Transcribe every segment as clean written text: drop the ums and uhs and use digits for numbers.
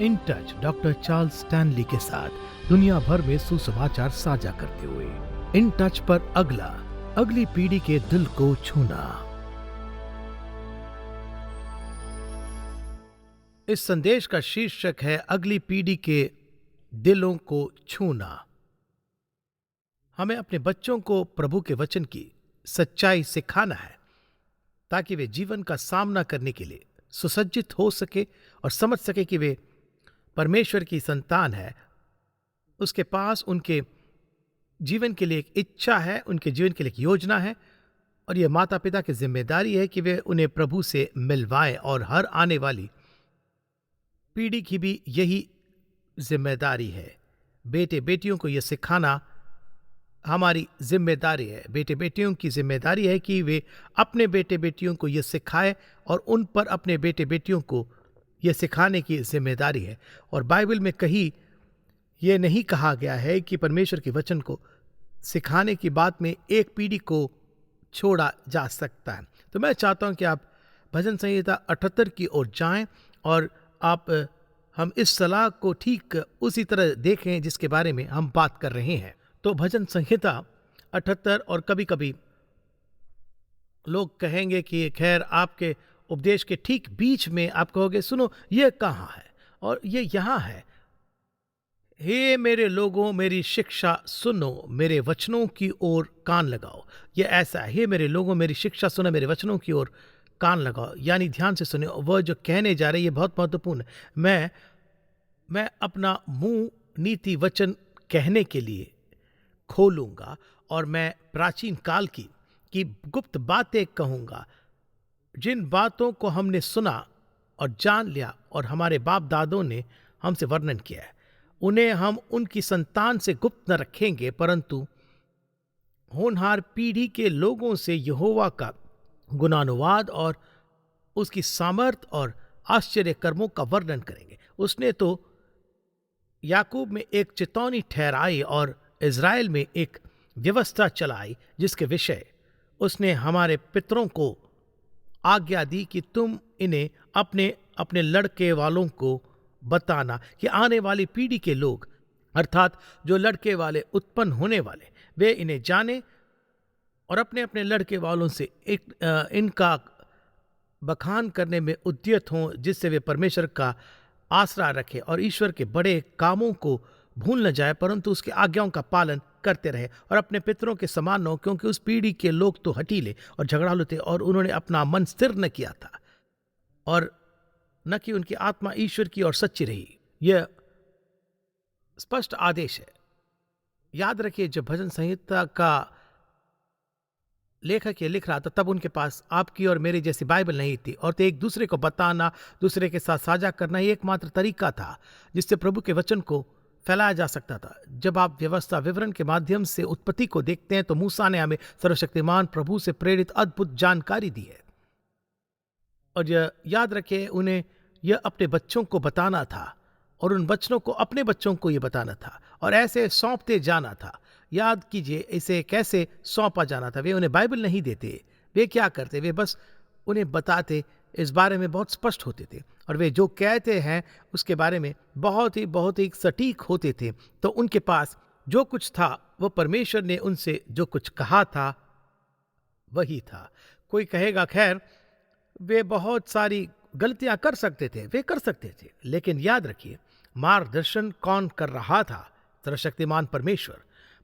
In touch doctor Charles Stanley के साथ दुनिया भर में सुसमाचार साझा करते हुए इन टच पर अगली पीढ़ी के दिल को छूना। इस संदेश का शीर्षक है अगली पीढ़ी के दिलों को छूना। हमें अपने बच्चों को प्रभु के वचन की सच्चाई सिखाना है ताकि वे जीवन का सामना करने के लिए सुसज्जित हो सके और समझ सके कि वे परमेश्वर की संतान है। उसके पास उनके जीवन के लिए एक इच्छा है, उनके जीवन के लिए एक योजना है, और यह माता पिता की जिम्मेदारी है कि वे उन्हें प्रभु से मिलवाएं। और हर आने वाली पीढ़ी की भी यही जिम्मेदारी है। बेटे बेटियों को यह सिखाना हमारी जिम्मेदारी है। बेटे बेटियों की जिम्मेदारी है कि वे अपने बेटे बेटियों को यह सिखाए और उन पर अपने बेटे बेटियों को यह सिखाने की जिम्मेदारी है। और बाइबल में कहीं यह नहीं कहा गया है कि परमेश्वर के वचन को सिखाने की बात में एक पीढ़ी को छोड़ा जा सकता है। तो मैं चाहता हूं कि आप भजन संहिता 78 की ओर जाएं और हम इस सलाह को ठीक उसी तरह देखें जिसके बारे में हम बात कर रहे हैं। तो भजन संहिता 78, और कभी कभी लोग कहेंगे कि खैर आपके उपदेश के ठीक बीच में आप कहोगे सुनो ये कहाँ है और ये यहाँ है। हे मेरे लोगों मेरी शिक्षा सुनो, मेरे वचनों की ओर कान लगाओ। ये ऐसा है, हे मेरे लोगों मेरी शिक्षा सुनो, मेरे वचनों की ओर कान लगाओ। यानी ध्यान से सुने। वह जो कहने जा रहे हैं ये बहुत महत्वपूर्ण है। मैं अपना मुंह नीति वचन कहने के लिए खोलूंगा और मैं प्राचीन काल की गुप्त बातें कहूंगा। जिन बातों को हमने सुना और जान लिया और हमारे बाप दादों ने हमसे वर्णन किया है, उन्हें हम उनकी संतान से गुप्त न रखेंगे, परंतु होनहार पीढ़ी के लोगों से यहोवा का गुणानुवाद और उसकी सामर्थ और आश्चर्य कर्मों का वर्णन करेंगे। उसने तो याकूब में एक चेतावनी ठहराई और इज़राइल में एक व्यवस्था चलाई जिसके विषय उसने हमारे पितरों को आज्ञा दी कि तुम इन्हें अपने अपने लड़के वालों को बताना कि आने वाली पीढ़ी के लोग, अर्थात जो लड़के वाले उत्पन्न होने वाले, वे इन्हें जाने और अपने अपने लड़के वालों से इनका बखान करने में उद्यत हों, जिससे वे परमेश्वर का आसरा रखें और ईश्वर के बड़े कामों को भूल न जाए, परंतु उसके आज्ञाओं का पालन करते रहे और अपने पितरों के समान हो, क्योंकि उस पीढ़ी के लोग तो हठीले और झगड़ालू थे और उन्होंने अपना मन स्थिर न किया था और न कि उनकी आत्मा ईश्वर की और सच्ची रही। यह स्पष्ट आदेश है। याद रखिए, जब भजन संहिता का लेखक ये लिख रहा था तब उनके पास आपकी और मेरी जैसी बाइबल नहीं थी, और तो एक दूसरे को बताना, दूसरे के साथ साझा करना ही एकमात्र तरीका था जिससे प्रभु के वचन को फैलाया जा सकता था। जब आप व्यवस्था विवरण के माध्यम से उत्पत्ति को देखते हैं तो मूसा ने हमें सर्वशक्तिमान प्रभु से प्रेरित अद्भुत जानकारी दी है। और यह याद रखें, उन्हें यह अपने बच्चों को बताना था और उन बच्चों को अपने बच्चों को यह बताना था और ऐसे सौंपते जाना था। याद कीजिए इसे कैसे सौंपा जाना था। वे उन्हें बाइबल नहीं देते, वे क्या करते, वे बस उन्हें बताते, इस बारे में बहुत स्पष्ट होते थे और वे जो कहते हैं उसके बारे में बहुत ही सटीक होते थे। तो उनके पास जो कुछ था वो परमेश्वर ने उनसे जो कुछ कहा था वही था। कोई कहेगा खैर वे बहुत सारी गलतियां कर सकते थे, वे कर सकते थे, लेकिन याद रखिए मार्गदर्शन कौन कर रहा था? सर्वशक्तिमान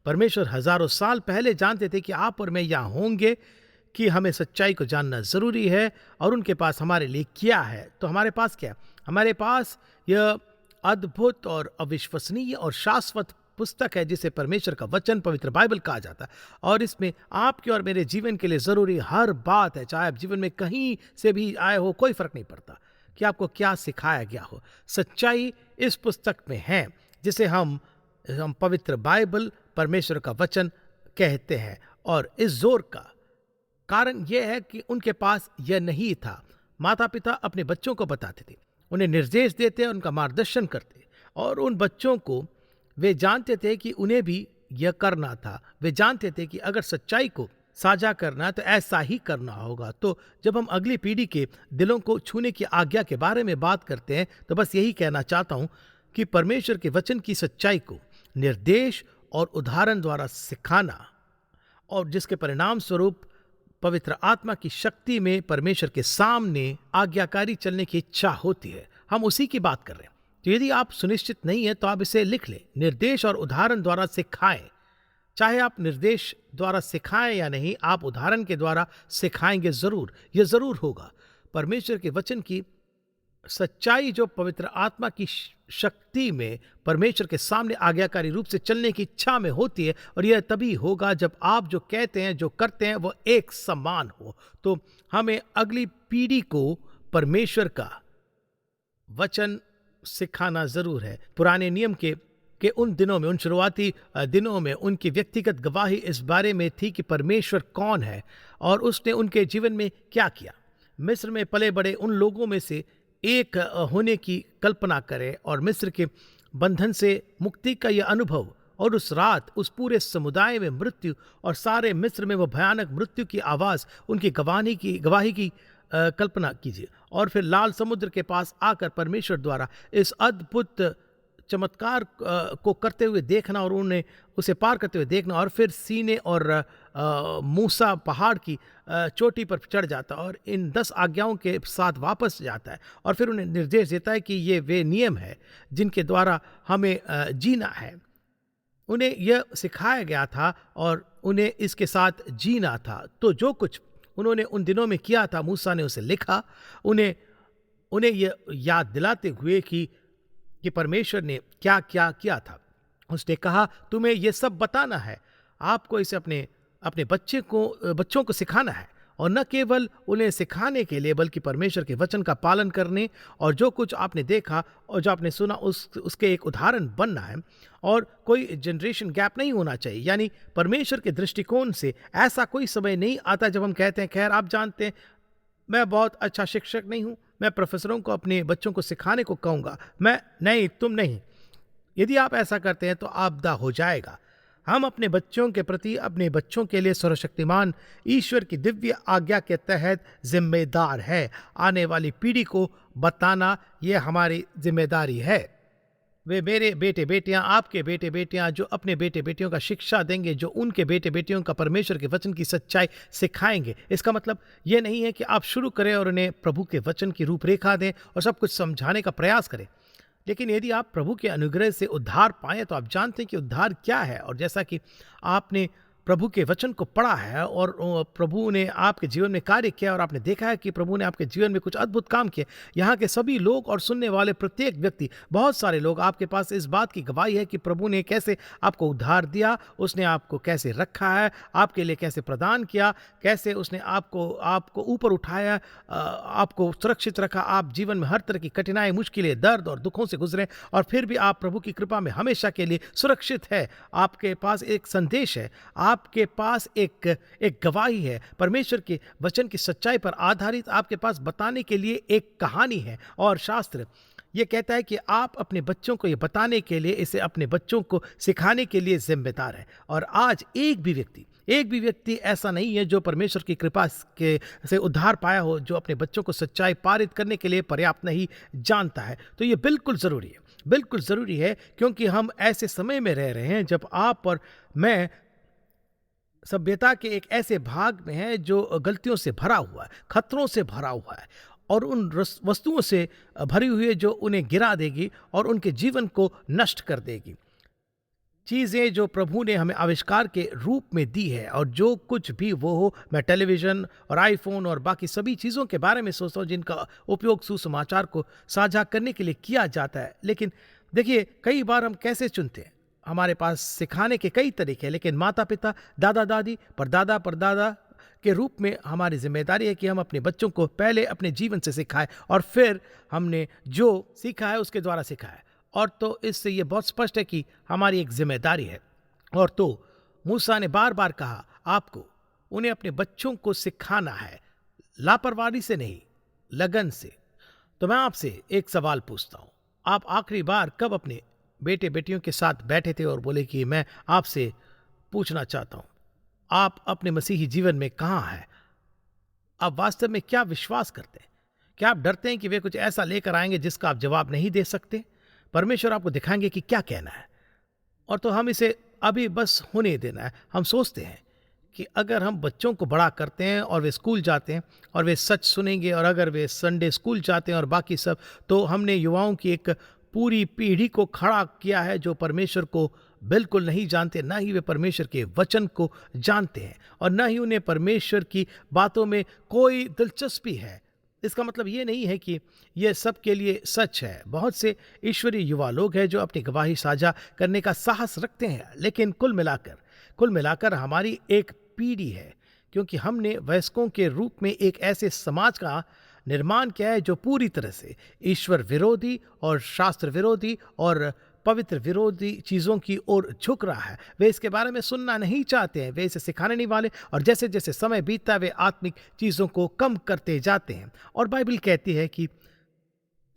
परमेश्वर हजारों साल पहले जानते थे कि आप और मैं यहाँ होंगे, कि हमें सच्चाई को जानना जरूरी है और उनके पास हमारे लिए क्या है। तो हमारे पास क्या है? हमारे पास यह अद्भुत और अविश्वसनीय और शाश्वत पुस्तक है जिसे परमेश्वर का वचन, पवित्र बाइबल कहा जाता है। और इसमें आपके और मेरे जीवन के लिए जरूरी हर बात है। चाहे आप जीवन में कहीं से भी आए हो, कोई फर्क नहीं पड़ता कि आपको क्या सिखाया गया हो। सच्चाई इस पुस्तक में है जिसे हम पवित्र बाइबल, परमेश्वर का वचन कहते हैं। और इस जोर का कारण यह है कि उनके पास यह नहीं था। माता पिता अपने बच्चों को बताते थे, उन्हें निर्देश देते, उनका मार्गदर्शन करते, और उन बच्चों को वे जानते थे कि उन्हें भी यह करना था। वे जानते थे कि अगर सच्चाई को साझा करना है तो ऐसा ही करना होगा। तो जब हम अगली पीढ़ी के दिलों को छूने की आज्ञा के बारे में बात करते हैं तो बस यही कहना चाहता हूं कि परमेश्वर के वचन की सच्चाई को निर्देश और उदाहरण द्वारा सिखाना, और जिसके परिणाम स्वरूप पवित्र आत्मा की शक्ति में परमेश्वर के सामने आज्ञाकारी चलने की इच्छा होती है, हम उसी की बात कर रहे हैं। तो यदि आप सुनिश्चित नहीं है तो आप इसे लिख लें, निर्देश और उदाहरण द्वारा सिखाएं। चाहे आप निर्देश द्वारा सिखाएं या नहीं, आप उदाहरण के द्वारा सिखाएंगे जरूर, यह जरूर होगा। परमेश्वर के वचन की सच्चाई जो पवित्र आत्मा की शक्ति में परमेश्वर के सामने आज्ञाकारी रूप से चलने की इच्छा में होती है, और यह तभी होगा जब आप जो कहते हैं, जो करते हैं, वो एक समान हो। तो हमें अगली पीढ़ी को परमेश्वर का वचन सिखाना जरूर है। पुराने नियम के उन दिनों में, उन शुरुआती दिनों में उनकी व्यक्तिगत गवाही इस बारे में थी कि परमेश्वर कौन है और उसने उनके जीवन में क्या किया। मिस्र में पले बड़े उन लोगों में से एक होने की कल्पना करें और मिस्र के बंधन से मुक्ति का यह अनुभव, और उस रात उस पूरे समुदाय में मृत्यु और सारे मिस्र में वो भयानक मृत्यु की आवाज़, उनकी गवाही की कल्पना कीजिए। और फिर लाल समुद्र के पास आकर परमेश्वर द्वारा इस अद्भुत चमत्कार को करते हुए देखना और उन्हें उसे पार करते हुए देखना, और फिर सीने और मूसा पहाड़ की चोटी पर चढ़ जाता और इन 10 आज्ञाओं के साथ वापस जाता है, और फिर उन्हें निर्देश देता है कि ये वे नियम है जिनके द्वारा हमें जीना है। उन्हें यह सिखाया गया था और उन्हें इसके साथ जीना था। तो जो कुछ उन्होंने उन दिनों में किया था, मूसा ने उसे लिखा, उन्हें यह याद दिलाते हुए कि परमेश्वर ने क्या क्या किया था। उसने कहा, तुम्हें यह सब बताना है, आपको इसे अपने बच्चों को सिखाना है, और न केवल उन्हें सिखाने के लिए बल्कि परमेश्वर के वचन का पालन करने और जो कुछ आपने देखा और जो आपने सुना उसके एक उदाहरण बनना है। और कोई जनरेशन गैप नहीं होना चाहिए, यानी परमेश्वर के दृष्टिकोण से ऐसा कोई समय नहीं आता जब हम कहते हैं, खैर आप जानते हैं मैं बहुत अच्छा शिक्षक नहीं हूँ, मैं प्रोफेसरों को अपने बच्चों को सिखाने को कहूँगा, मैं नहीं, तुम नहीं। यदि आप ऐसा करते हैं तो आपदा हो जाएगा। हम अपने बच्चों के प्रति, अपने बच्चों के लिए सर्वशक्तिमान ईश्वर की दिव्य आज्ञा के तहत जिम्मेदार है। आने वाली पीढ़ी को बताना यह हमारी जिम्मेदारी है। वे मेरे बेटे बेटियां, आपके बेटे बेटियां जो अपने बेटे बेटियों का शिक्षा देंगे, जो उनके बेटे बेटियों का परमेश्वर के वचन की सच्चाई सिखाएंगे। इसका मतलब यह नहीं है कि आप शुरू करें और उन्हें प्रभु के वचन की रूपरेखा दें और सब कुछ समझाने का प्रयास करें, लेकिन यदि आप प्रभु के अनुग्रह से उद्धार पाएं तो आप जानते हैं कि उद्धार क्या है। और जैसा कि आपने प्रभु के वचन को पढ़ा है और प्रभु ने आपके जीवन में कार्य किया और आपने देखा है कि प्रभु ने आपके जीवन में कुछ अद्भुत काम किए, यहाँ के सभी लोग और सुनने वाले प्रत्येक व्यक्ति, बहुत सारे लोग, आपके पास इस बात की गवाही है कि प्रभु ने कैसे आपको उद्धार दिया, उसने आपको कैसे रखा है, आपके लिए कैसे प्रदान किया, कैसे उसने आपको ऊपर उठाया, आपको सुरक्षित रखा। आप जीवन में हर तरह की कठिनाई, मुश्किलें, दर्द और दुखों से गुजरे और फिर भी आप प्रभु की कृपा में हमेशा के लिए सुरक्षित है। आपके पास एक संदेश है, आपके पास एक गवाही है, परमेश्वर के वचन की सच्चाई पर आधारित आपके पास बताने के लिए एक कहानी है। और शास्त्र ये कहता है कि आप अपने बच्चों को ये बताने के लिए, इसे अपने बच्चों को सिखाने के लिए जिम्मेदार है। और आज एक भी व्यक्ति ऐसा नहीं है जो परमेश्वर की कृपा से उद्धार पाया हो, जो अपने बच्चों को सच्चाई पारित करने के लिए पर्याप्त नहीं जानता है। तो ये बिल्कुल ज़रूरी है, क्योंकि हम ऐसे समय में रह रहे हैं जब आप और मैं सभ्यता के एक ऐसे भाग में है जो गलतियों से भरा हुआ है, खतरों से भरा हुआ है और उन वस्तुओं से भरी हुई है जो उन्हें गिरा देगी और उनके जीवन को नष्ट कर देगी। चीज़ें जो प्रभु ने हमें आविष्कार के रूप में दी है, और जो कुछ भी वो हो, मैं टेलीविज़न और आईफोन और बाकी सभी चीज़ों के बारे में सोचता हूँ जिनका उपयोग सुसमाचार को साझा करने के लिए किया जाता है। लेकिन देखिए, कई बार हम कैसे चुनते हैं, हमारे पास सिखाने के कई तरीके हैं, लेकिन माता पिता, दादा दादी, परदादा के रूप में हमारी जिम्मेदारी है कि हम अपने बच्चों को पहले अपने जीवन से सिखाएं और फिर हमने जो सीखा है उसके द्वारा सिखाएं। और तो इससे ये बहुत स्पष्ट है कि हमारी एक जिम्मेदारी है। और तो मूसा ने बार बार कहा, आपको उन्हें अपने बच्चों को सिखाना है, लापरवाही से नहीं, लगन से। तो मैं आपसे एक सवाल पूछता हूँ, आप आखिरी बार कब अपने बेटे बेटियों के साथ बैठे थे और बोले कि मैं आपसे पूछना चाहता हूँ, आप अपने मसीही जीवन में कहाँ हैं? आप वास्तव में क्या विश्वास करते हैं? क्या आप डरते हैं कि वे कुछ ऐसा लेकर आएंगे जिसका आप जवाब नहीं दे सकते? परमेश्वर आपको दिखाएंगे कि क्या कहना है, और तो हम इसे अभी बस होने देना है। हम सोचते हैं कि अगर हम बच्चों को बड़ा करते हैं और वे स्कूल जाते हैं और वे सच सुनेंगे, और अगर वे संडे स्कूल जाते हैं और बाकी सब, तो हमने युवाओं की एक पूरी पीढ़ी को खड़ा किया है जो परमेश्वर को बिल्कुल नहीं जानते, ना ही वे परमेश्वर के वचन को जानते हैं, और ना ही उन्हें परमेश्वर की बातों में कोई दिलचस्पी है। इसका मतलब ये नहीं है कि यह सबके लिए सच है। बहुत से ईश्वरीय युवा लोग हैं जो अपनी गवाही साझा करने का साहस रखते हैं, लेकिन कुल मिलाकर हमारी एक पीढ़ी है, क्योंकि हमने वयस्कों के रूप में एक ऐसे समाज का निर्माण किया है जो पूरी तरह से ईश्वर विरोधी और शास्त्र विरोधी और पवित्र विरोधी चीज़ों की ओर झुक रहा है। वे इसके बारे में सुनना नहीं चाहते हैं, वे इसे सिखाने नहीं वाले, और जैसे जैसे समय बीतता है वे आत्मिक चीज़ों को कम करते जाते हैं। और बाइबल कहती है कि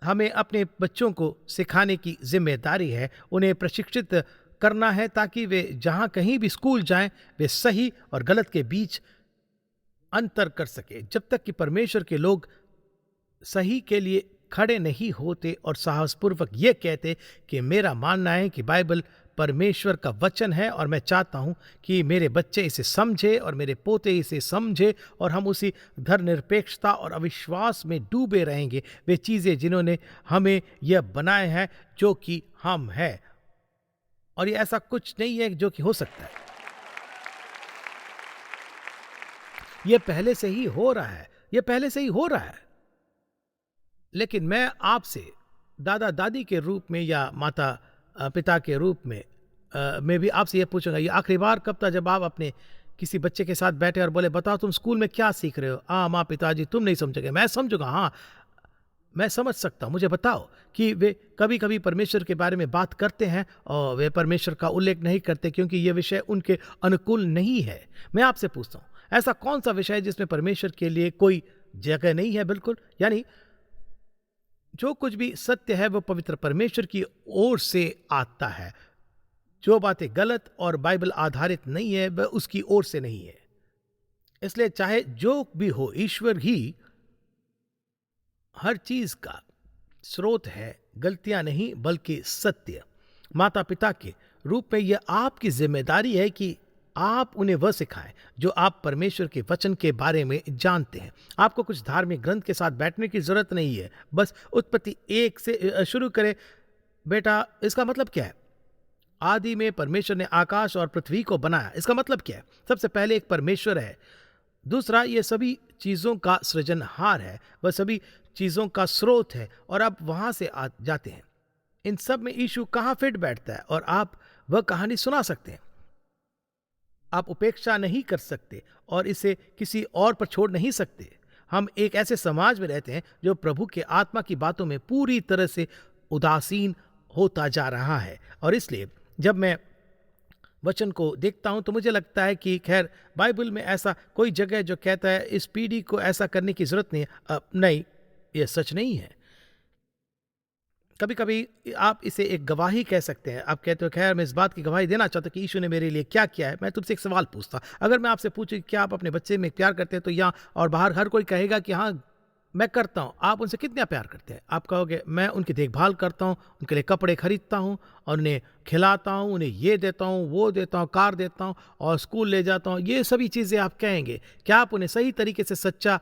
हमें अपने बच्चों को सिखाने की जिम्मेदारी है, उन्हें प्रशिक्षित करना है, ताकि वे जहाँ कहीं भी स्कूल जाएं वे सही और गलत के बीच अंतर कर सके। जब तक कि परमेश्वर के लोग सही के लिए खड़े नहीं होते और साहसपूर्वक ये कहते कि मेरा मानना है कि बाइबल परमेश्वर का वचन है और मैं चाहता हूँ कि मेरे बच्चे इसे समझे और मेरे पोते इसे समझे, और हम उसी धर्मनिरपेक्षता और अविश्वास में डूबे रहेंगे, वे चीज़ें जिन्होंने हमें यह बनाए हैं जो कि हम हैं। और ये ऐसा कुछ नहीं है जो कि हो सकता है, ये पहले से ही हो रहा है, ये पहले से ही हो रहा है। लेकिन मैं आपसे दादा दादी के रूप में या माता पिता के रूप में मैं भी आपसे ये पूछूंगा, ये आखिरी बार कब था जब आप अपने किसी बच्चे के साथ बैठे और बोले बताओ तुम स्कूल में क्या सीख रहे हो? हाँ माँ पिताजी तुम नहीं समझोगे, मैं समझूंगा, हाँ मैं समझ सकता हूँ, मुझे बताओ। कि वे कभी कभी परमेश्वर के बारे में बात करते हैं और वे परमेश्वर का उल्लेख नहीं करते क्योंकि ये विषय उनके अनुकूल नहीं है। मैं आपसे पूछता हूँ, ऐसा कौन सा विषय है जिसमें परमेश्वर के लिए कोई जगह नहीं है? बिल्कुल, यानी जो कुछ भी सत्य है वो पवित्र परमेश्वर की ओर से आता है। जो बातें गलत और बाइबल आधारित नहीं है वह उसकी ओर से नहीं है। इसलिए चाहे जो भी हो, ईश्वर ही हर चीज का स्रोत है, गलतियां नहीं बल्कि सत्य। माता पिता के रूप में यह आपकी जिम्मेदारी है कि आप उन्हें वह सिखाएं जो आप परमेश्वर के वचन के बारे में जानते हैं। आपको कुछ धार्मिक ग्रंथ के साथ बैठने की जरूरत नहीं है। बस उत्पत्ति 1 से शुरू करें। बेटा, इसका मतलब क्या है? आदि में परमेश्वर ने आकाश और पृथ्वी को बनाया। इसका मतलब क्या है? सबसे पहले एक परमेश्वर है। दूसरा, ये सभी चीज़ों का सृजनहार है, वह सभी चीज़ों का स्रोत है, और आप वहाँ से जाते हैं। इन सब में यीशु कहाँ फिट बैठता है, और आप वह कहानी सुना सकते हैं। आप उपेक्षा नहीं कर सकते और इसे किसी और पर छोड़ नहीं सकते। हम एक ऐसे समाज में रहते हैं जो प्रभु के आत्मा की बातों में पूरी तरह से उदासीन होता जा रहा है, और इसलिए जब मैं वचन को देखता हूं तो मुझे लगता है कि खैर बाइबल में ऐसा कोई जगह है जो कहता है इस पीढ़ी को ऐसा करने की जरूरत नहीं है। नहीं, यह सच नहीं है। कभी कभी आप इसे एक गवाही कह सकते हैं। आप कहते हो खैर मैं इस बात की गवाही देना चाहता हूं कि यीशु ने मेरे लिए क्या किया है। मैं तुमसे एक सवाल पूछता, अगर मैं आपसे पूछूं कि क्या आप अपने बच्चे में प्यार करते हैं, तो यहाँ और बाहर हर कोई कहेगा कि हाँ मैं करता हूँ। आप उनसे कितना प्यार करते हैं? आप कहोगे मैं उनकी देखभाल करता हूँ, उनके लिए कपड़े खरीदता हूँ और उन्हें खिलाता हूँ, उन्हें ये देता हूँ, वो देता हूँ, कार देता हूँ और स्कूल ले जाता हूँ। ये सभी चीज़ें आप कहेंगे। क्या आप उन्हें सही तरीके से सच्चा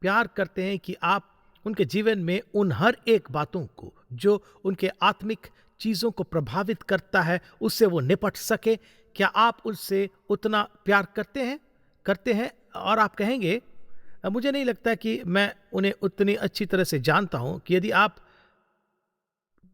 प्यार करते हैं कि आप उनके जीवन में उन हर एक बातों को जो उनके आत्मिक चीज़ों को प्रभावित करता है उससे वो निपट सके? क्या आप उससे उतना प्यार करते हैं? और आप कहेंगे मुझे नहीं लगता कि मैं उन्हें उतनी अच्छी तरह से जानता हूं कि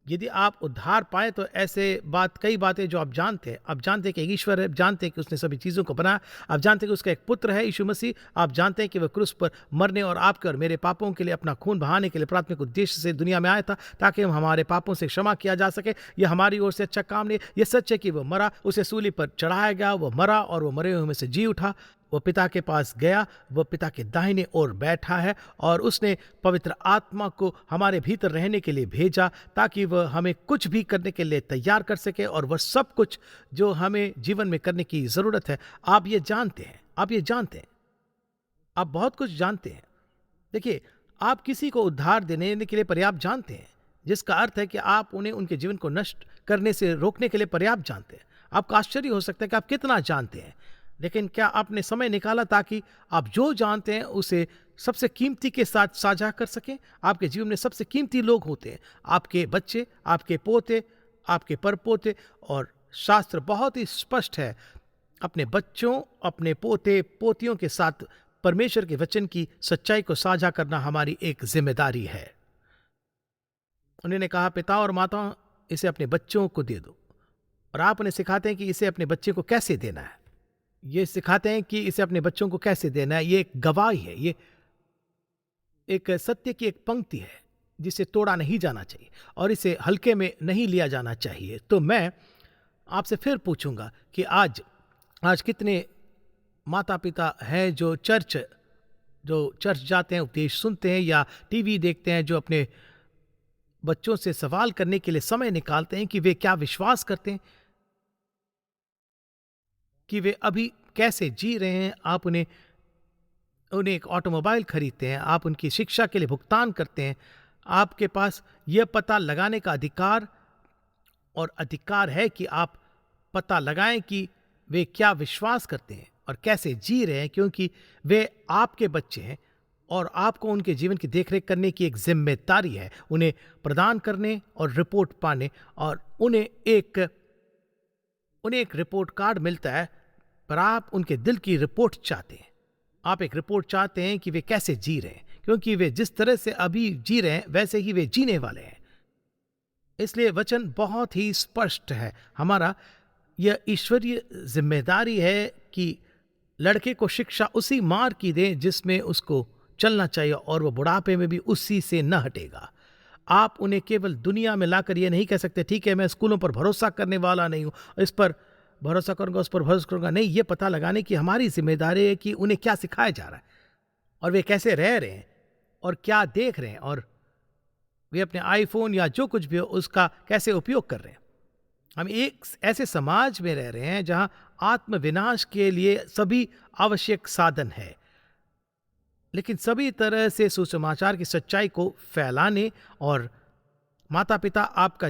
यदि आप उद्धार पाए तो ऐसे कई बातें जो आप जानते हैं कि एक ईश्वर है, जानते हैं कि उसने सभी चीज़ों को बनाया, आप जानते हैं कि उसका एक पुत्र है यीशु मसीह, आप जानते हैं कि वह क्रूस पर मरने और आपके और मेरे पापों के लिए अपना खून बहाने के लिए प्राथमिक उद्देश्य से दुनिया में आया था ताकि हम हमारे पापों से क्षमा किया जा सके। यह हमारी ओर से अच्छा काम नहीं, यह सच है कि वह मरा, उसे सूली पर चढ़ाया गया, वह मरा और वह मरे हुए में से जी उठा। वो पिता के पास गया, वो पिता के दाहिने ओर बैठा है और उसने पवित्र आत्मा को हमारे भीतर रहने के लिए भेजा ताकि वह हमें कुछ भी करने के लिए तैयार कर सके, और वह सब कुछ जो हमें जीवन में करने की ज़रूरत है आप ये जानते हैं। आप ये जानते हैं, आप बहुत कुछ जानते हैं। देखिए, आप किसी को उद्धार देने के लिए पर्याप्त जानते हैं, जिसका अर्थ है कि आप उन्हें उनके जीवन को नष्ट करने से रोकने के लिए पर्याप्त जानते हैं। आपका आश्चर्य हो सकता है कि आप कितना जानते हैं, लेकिन क्या आपने समय निकाला ताकि आप जो जानते हैं उसे सबसे कीमती के साथ साझा कर सकें? आपके जीवन में सबसे कीमती लोग होते हैं आपके बच्चे, आपके पोते, आपके परपोते, और शास्त्र बहुत ही स्पष्ट है, अपने बच्चों, अपने पोते पोतियों के साथ परमेश्वर के वचन की सच्चाई को साझा करना हमारी एक जिम्मेदारी है। उन्होंने कहा, पिता और माता इसे अपने बच्चों को दे दो, और आप उन्हें सिखाते हैं कि इसे अपने बच्चे को कैसे देना है। ये सिखाते हैं कि इसे अपने बच्चों को कैसे देना है। ये एक गवाही है, ये एक सत्य की एक पंक्ति है जिसे तोड़ा नहीं जाना चाहिए और इसे हल्के में नहीं लिया जाना चाहिए। तो मैं आपसे फिर पूछूंगा कि आज कितने माता पिता हैं जो चर्च जाते हैं, उपदेश सुनते हैं या टीवी देखते हैं, जो अपने बच्चों से सवाल करने के लिए समय निकालते हैं कि वे क्या विश्वास करते हैं, कि वे अभी कैसे जी रहे हैं। आप उन्हें एक ऑटोमोबाइल खरीदते हैं, आप उनकी शिक्षा के लिए भुगतान करते हैं। आपके पास यह पता लगाने का अधिकार है कि आप पता लगाएं कि वे क्या विश्वास करते हैं और कैसे जी रहे हैं, क्योंकि वे आपके बच्चे हैं और आपको उनके जीवन की देखरेख करने की एक जिम्मेदारी है, उन्हें प्रदान करने और रिपोर्ट पाने। और उन्हें एक रिपोर्ट कार्ड मिलता है, पर आप उनके दिल की रिपोर्ट चाहते हैं। आप एक रिपोर्ट चाहते हैं कि वे कैसे जी रहे हैं, क्योंकि वे जिस तरह से अभी जी रहे हैं वैसे ही वे जीने वाले हैं। इसलिए वचन बहुत ही स्पष्ट है। हमारा यह ईश्वरीय जिम्मेदारी है कि लड़के को शिक्षा उसी मार्ग की दें जिसमें उसको चलना चाहिए, और वह बुढ़ापे में भी उसी से न हटेगा। आप उन्हें केवल दुनिया में लाकर ये नहीं कह सकते, ठीक है मैं स्कूलों पर भरोसा करने वाला नहीं हूँ, इस पर भरोसा करूंगा, उस पर भरोसा करूंगा। नहीं, ये पता लगाने की हमारी जिम्मेदारी है कि उन्हें क्या सिखाया जा रहा है और वे कैसे रह रहे हैं और क्या देख रहे हैं, और वे अपने आईफोन या जो कुछ भी हो उसका कैसे उपयोग कर रहे हैं। हम एक ऐसे समाज में रह रहे हैं जहां आत्मविनाश के लिए सभी आवश्यक साधन है, लेकिन सभी तरह से सुसमाचार की सच्चाई को फैलाने और माता पिता आपका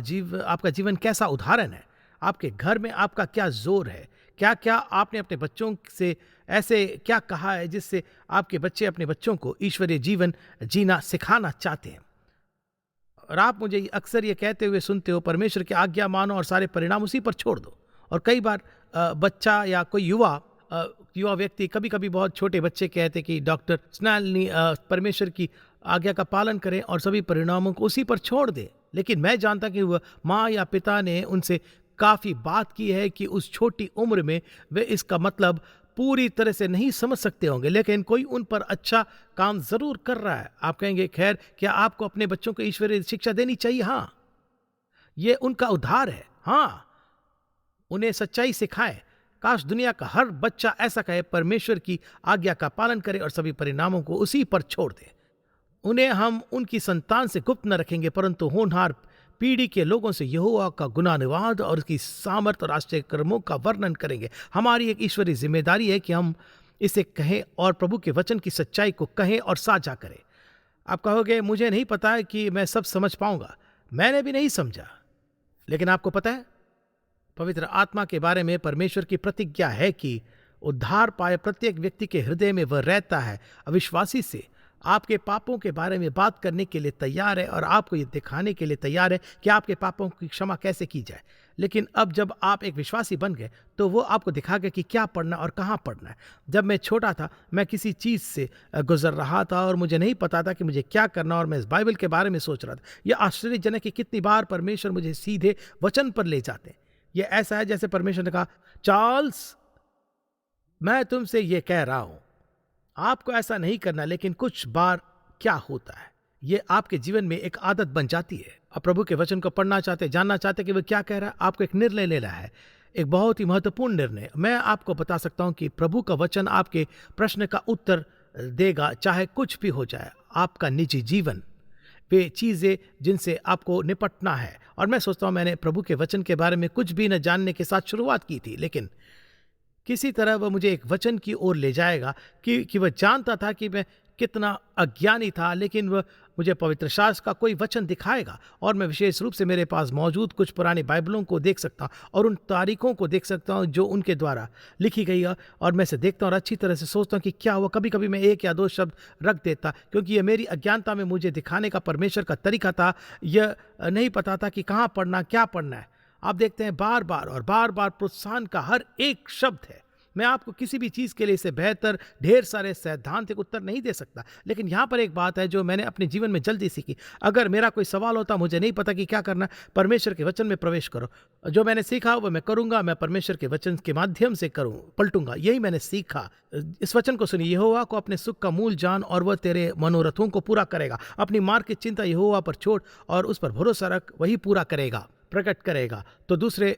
जीवन कैसा उदाहरण है, आपके घर में आपका क्या जोर है, क्या क्या आपने अपने बच्चों से ऐसे क्या कहा है जिससे आपके बच्चे अपने बच्चों को ईश्वरीय जीवन जीना सिखाना चाहते हैं। और आप मुझे अक्सर ये कहते हुए सुनते हो, परमेश्वर की आज्ञा मानो और सारे परिणाम उसी पर छोड़ दो। और कई बार बच्चा या कोई युवा व्यक्ति, कभी कभी बहुत छोटे बच्चे कहते कि डॉक्टर स्नैलनी परमेश्वर की आज्ञा का पालन करें और सभी परिणामों को उसी पर छोड़ दे। लेकिन मैं जानता कि वह माँ या पिता ने उनसे काफ़ी बात की है कि उस छोटी उम्र में वे इसका मतलब पूरी तरह से नहीं समझ सकते होंगे, लेकिन कोई उन पर अच्छा काम जरूर कर रहा है। आप कहेंगे, खैर क्या आपको अपने बच्चों को ईश्वरीय शिक्षा देनी चाहिए? हाँ, ये उनका उद्धार है। हाँ, उन्हें सच्चाई सिखाएं। काश दुनिया का हर बच्चा ऐसा कहे, परमेश्वर की आज्ञा का पालन करे और सभी परिणामों को उसी पर छोड़ दे। उन्हें हम उनकी संतान से गुप्त न रखेंगे, परंतु होनहार पीढ़ी के लोगों से यहोवा का गुणानुवाद और उसकी सामर्थ और आश्चर्य कर्मों का वर्णन करेंगे। हमारी एक ईश्वरीय जिम्मेदारी है कि हम इसे कहें और प्रभु के वचन की सच्चाई को कहें और साझा करें। आप कहोगे, मुझे नहीं पता है कि मैं सब समझ पाऊंगा। मैंने भी नहीं समझा, लेकिन आपको पता है पवित्र आत्मा के बारे में परमेश्वर की प्रतिज्ञा है कि उद्धार पाए प्रत्येक व्यक्ति के हृदय में वह रहता है, अविश्वासी से आपके पापों के बारे में बात करने के लिए तैयार है और आपको ये दिखाने के लिए तैयार है कि आपके पापों की क्षमा कैसे की जाए। लेकिन अब जब आप एक विश्वासी बन गए तो वो आपको दिखा गया कि क्या पढ़ना और कहाँ पढ़ना है। जब मैं छोटा था, मैं किसी चीज़ से गुजर रहा था और मुझे नहीं पता था कि मुझे क्या करना, और मैं इस बाइबल के बारे में सोच रहा था। यह आश्चर्यजनक कि कितनी बार परमेश्वर मुझे सीधे वचन पर ले जाते हैं। यह ऐसा है जैसे परमेश्वर ने कहा, चार्ल्स मैं तुमसे ये कह रहा हूं, आपको ऐसा नहीं करना। लेकिन कुछ बार क्या होता है, ये आपके जीवन में एक आदत बन जाती है। आप प्रभु के वचन को पढ़ना चाहते, जानना चाहते कि वो क्या कह रहा है, आपको एक निर्णय लेना है। एक बहुत ही महत्वपूर्ण निर्णय। मैं आपको बता सकता हूं कि प्रभु का वचन आपके प्रश्न का उत्तर देगा, चाहे कुछ भी हो जाए। आपका निजी जीवन, वे चीज़ें जिनसे आपको निपटना है। और मैं सोचता हूं, मैंने प्रभु के वचन के बारे में कुछ भी न जानने के साथ शुरुआत की थी, लेकिन किसी तरह वह मुझे एक वचन की ओर ले जाएगा कि वह जानता था कि मैं कितना अज्ञानी था, लेकिन वह मुझे पवित्र शास्त्र का कोई वचन दिखाएगा। और मैं विशेष रूप से मेरे पास मौजूद कुछ पुरानी बाइबलों को देख सकता हूँ और उन तारीखों को देख सकता हूँ जो उनके द्वारा लिखी गई है, और मैं इसे देखता हूँ और अच्छी तरह से सोचता हूँ कि क्या हुआ। कभी कभी मैं एक या दो शब्द रख देता, क्योंकि यह मेरी अज्ञानता में मुझे दिखाने का परमेश्वर का तरीका था। यह नहीं पता था कि कहाँ पढ़ना, क्या पढ़ना है। आप देखते हैं बार बार प्रोत्साहन का हर एक शब्द है। मैं आपको किसी भी चीज़ के लिए इससे बेहतर ढेर सारे सैद्धांतिक उत्तर नहीं दे सकता, लेकिन यहाँ पर एक बात है जो मैंने अपने जीवन में जल्दी सीखी। अगर मेरा कोई सवाल होता, मुझे नहीं पता कि क्या करना, परमेश्वर के वचन में प्रवेश करो। जो मैंने सीखा वो मैं करूँगा, मैं परमेश्वर के वचन के माध्यम से पलटूंगा। यही मैंने सीखा। इस वचन को सुनिए, यहोवा को अपने सुख का मूल जान और वह तेरे मनोरथों को पूरा करेगा। अपनी मार्ग की चिंता यहोवा पर छोड़ और उस पर भरोसा रख, वही पूरा करेगा, प्रकट करेगा। तो दूसरे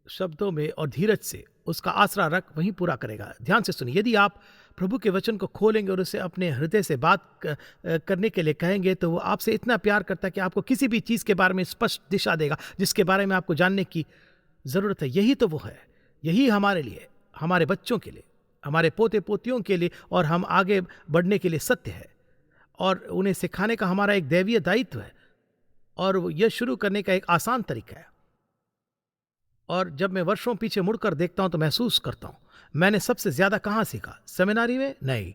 शब्दों में, और धीरज से उसका आसरा रख, वहीं पूरा करेगा। ध्यान से सुनिए, यदि आप प्रभु के वचन को खोलेंगे और उसे अपने हृदय से बात करने के लिए कहेंगे, तो वो आपसे इतना प्यार करता है कि आपको किसी भी चीज़ के बारे में स्पष्ट दिशा देगा जिसके बारे में आपको जानने की ज़रूरत है। यही तो वो है। यही हमारे लिए, हमारे बच्चों के लिए, हमारे पोते पोतियों के लिए और हम आगे बढ़ने के लिए सत्य है, और उन्हें सिखाने का हमारा एक दैवीय दायित्व है, और यह शुरू करने का एक आसान तरीका है। और जब मैं वर्षों पीछे मुड़कर देखता हूं तो महसूस करता हूं, मैंने सबसे ज्यादा कहाँ सीखा? सेमिनारी में नहीं,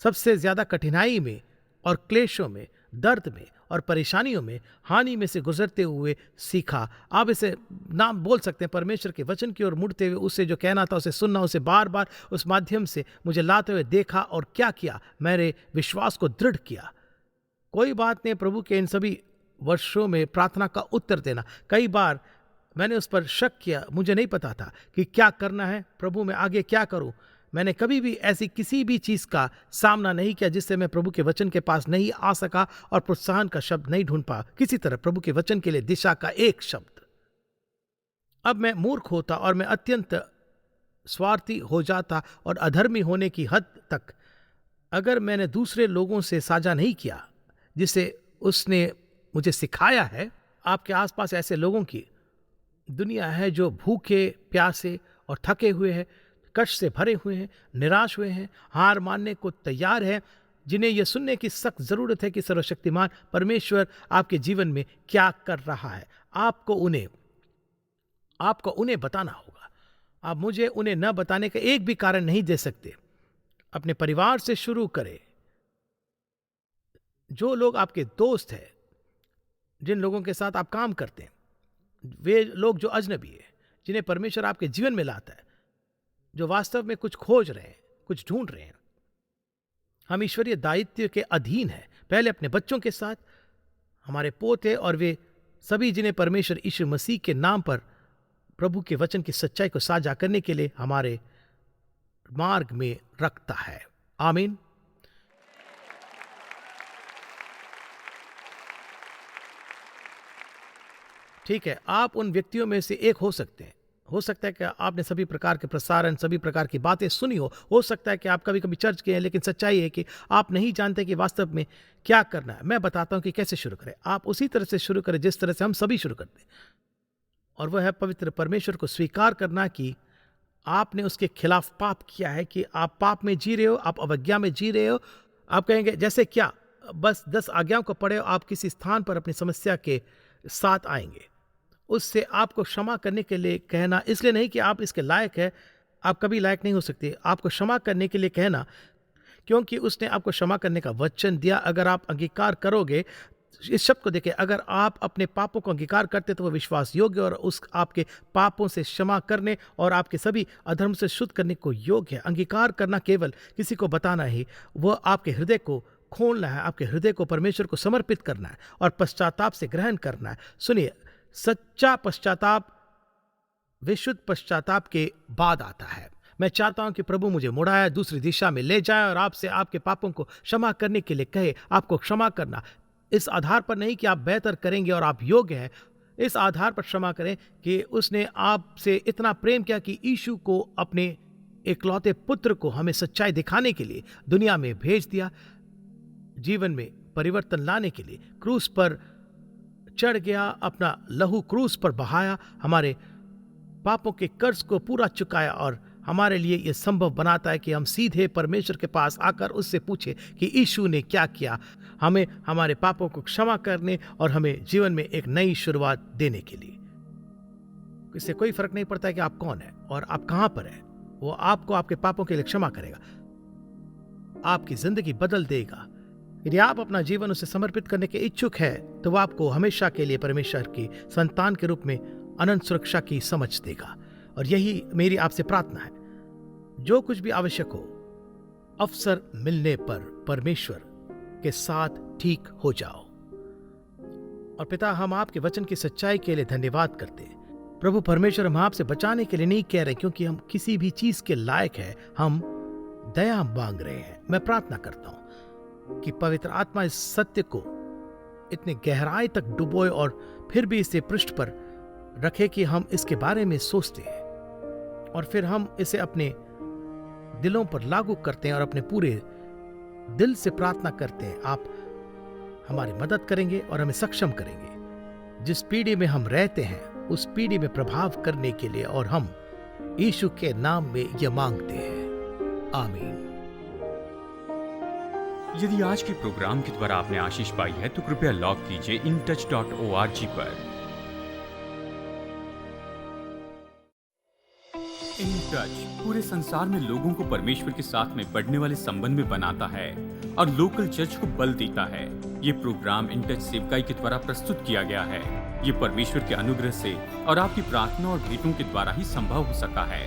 सबसे ज्यादा कठिनाई में और क्लेशों में, दर्द में और परेशानियों में, हानि में से गुजरते हुए सीखा। आप इसे नाम बोल सकते हैं, परमेश्वर के वचन की ओर मुड़ते हुए, उससे जो कहना था उसे सुनना, उसे बार बार उस माध्यम से मुझे लाते हुए देखा। और क्या किया? मेरे विश्वास को दृढ़ किया। कोई बात नहीं, प्रभु के इन सभी वर्षों में प्रार्थना का उत्तर देना। कई बार मैंने उस पर शक किया, मुझे नहीं पता था कि क्या करना है। प्रभु मैं आगे क्या करूं? मैंने कभी भी ऐसी किसी भी चीज़ का सामना नहीं किया जिससे मैं प्रभु के वचन के पास नहीं आ सका और प्रोत्साहन का शब्द नहीं ढूंढ पा, किसी तरह प्रभु के वचन के लिए दिशा का एक शब्द। अब मैं मूर्ख होता और मैं अत्यंत स्वार्थी हो जाता और अधर्मी होने की हद तक, अगर मैंने दूसरे लोगों से साझा नहीं किया जिसे उसने मुझे सिखाया है। आपके आसपास ऐसे लोगों की दुनिया है जो भूखे, प्यासे और थके हुए हैं, कष्ट से भरे हुए हैं, निराश हुए हैं, हार मानने को तैयार हैं, जिन्हें यह सुनने की सख्त जरूरत है कि सर्वशक्तिमान परमेश्वर आपके जीवन में क्या कर रहा है। आपको उन्हें बताना होगा। आप मुझे उन्हें न बताने का एक भी कारण नहीं दे सकते। अपने परिवार से शुरू करें। जो लोग आपके दोस्त हैं, जिन लोगों के साथ आप काम करते हैं, वे लोग जो अजनबी है, जिन्हें परमेश्वर आपके जीवन में लाता है, जो वास्तव में कुछ खोज रहे हैं, कुछ ढूंढ रहे हैं। हम ईश्वरीय दायित्व के अधीन हैं। पहले अपने बच्चों के साथ, हमारे पोते और वे सभी जिन्हें परमेश्वर यीशु मसीह के नाम पर प्रभु के वचन की सच्चाई को साझा करने के लिए हमारे मार्ग में रखता है। आमीन। ठीक है, आप उन व्यक्तियों में से एक हो सकते हैं। हो सकता है कि आपने सभी प्रकार के प्रसारण, सभी प्रकार की बातें सुनी हो सकता है कि आप कभी कभी चर्च गए हैं, लेकिन सच्चाई है कि आप नहीं जानते कि वास्तव में क्या करना है। मैं बताता हूं कि कैसे शुरू करें। आप उसी तरह से शुरू करें जिस तरह से हम सभी शुरू करते हैं, और वह है पवित्र परमेश्वर को स्वीकार करना कि आपने उसके खिलाफ पाप किया है, कि आप पाप में जी रहे हो, आप अवज्ञा में जी रहे हो। आप कहेंगे जैसे क्या? बस 10 आज्ञाओं को पढ़े, आप किसी स्थान पर अपनी समस्या के साथ आएंगे। उससे आपको क्षमा करने के लिए कहना, इसलिए नहीं कि आप इसके लायक है, आप कभी लायक नहीं हो सकते। आपको क्षमा करने के लिए कहना क्योंकि उसने आपको क्षमा करने का वचन दिया। अगर आप अंगीकार करोगे, इस शब्द को देखिए, अगर आप अपने पापों को अंगीकार करते तो वह विश्वास योग्य और उस आपके पापों से क्षमा करने और आपके सभी अधर्म से शुद्ध करने को योग्य है। अंगीकार करना केवल किसी को बताना ही, वह आपके हृदय को खोलना है, आपके हृदय को परमेश्वर को समर्पित करना है और पश्चाताप से ग्रहण करना है। सुनिए, सच्चा पश्चाताप विशुद्ध पश्चाताप के बाद आता है। मैं चाहता हूं कि प्रभु मुझे मुड़ाए, दूसरी दिशा में ले जाए और आपसे आपके पापों को क्षमा करने के लिए कहे। आपको क्षमा करना इस आधार पर नहीं कि आप बेहतर करेंगे और आप योग्य हैं, इस आधार पर क्षमा करें कि उसने आपसे इतना प्रेम किया कि यीशु को, अपने इकलौते पुत्र को, हमें सच्चाई दिखाने के लिए दुनिया में भेज दिया, जीवन में परिवर्तन लाने के लिए क्रूस पर चढ़ गया, अपना लहू क्रूस पर बहाया, हमारे पापों के कर्ज को पूरा चुकाया और हमारे लिए यह संभव बनाता है कि हम सीधे परमेश्वर के पास आकर उससे पूछे कि यीशु ने क्या किया, हमें हमारे पापों को क्षमा करने और हमें जीवन में एक नई शुरुआत देने के लिए। इससे कोई फर्क नहीं पड़ता है कि आप कौन है और आप कहां पर है, वो आपको आपके पापों के लिए क्षमा करेगा, आपकी जिंदगी बदल देगा। यदि आप अपना जीवन उसे समर्पित करने के इच्छुक है तो वह आपको हमेशा के लिए परमेश्वर की संतान के रूप में अनंत सुरक्षा की समझ देगा। और यही मेरी आपसे प्रार्थना है, जो कुछ भी आवश्यक हो, अवसर मिलने पर परमेश्वर के साथ ठीक हो जाओ। और पिता, हम आपके वचन की सच्चाई के लिए धन्यवाद करते हैं। प्रभु परमेश्वर, हम आपसे बचाने के लिए नहीं कह रहे क्योंकि हम किसी भी चीज के लायक हैं, हम दया मांग रहे हैं। मैं प्रार्थना करता हूं कि पवित्र आत्मा इस सत्य को इतने गहराई तक डुबोए और फिर भी इसे पृष्ठ पर रखे कि हम इसके बारे में सोचते हैं और फिर हम इसे अपने दिलों पर लागू करते हैं और अपने पूरे दिल से प्रार्थना करते हैं। आप हमारी मदद करेंगे और हमें सक्षम करेंगे जिस पीढ़ी में हम रहते हैं उस पीढ़ी में प्रभाव करने के लिए, और हम यीशु के नाम में यह मांगते हैं, आमीन। यदि आज के प्रोग्राम के द्वारा आपने आशीष पाई है तो कृपया लॉग कीजिए intouch.org पर। इन टच पूरे संसार में लोगों को परमेश्वर के साथ में बढ़ने वाले संबंध में बनाता है और लोकल चर्च को बल देता है। ये प्रोग्राम इन टच सेवकाई के द्वारा प्रस्तुत किया गया है। ये परमेश्वर के अनुग्रह से और आपकी प्रार्थना और भेंटों के द्वारा ही संभव हो सका है।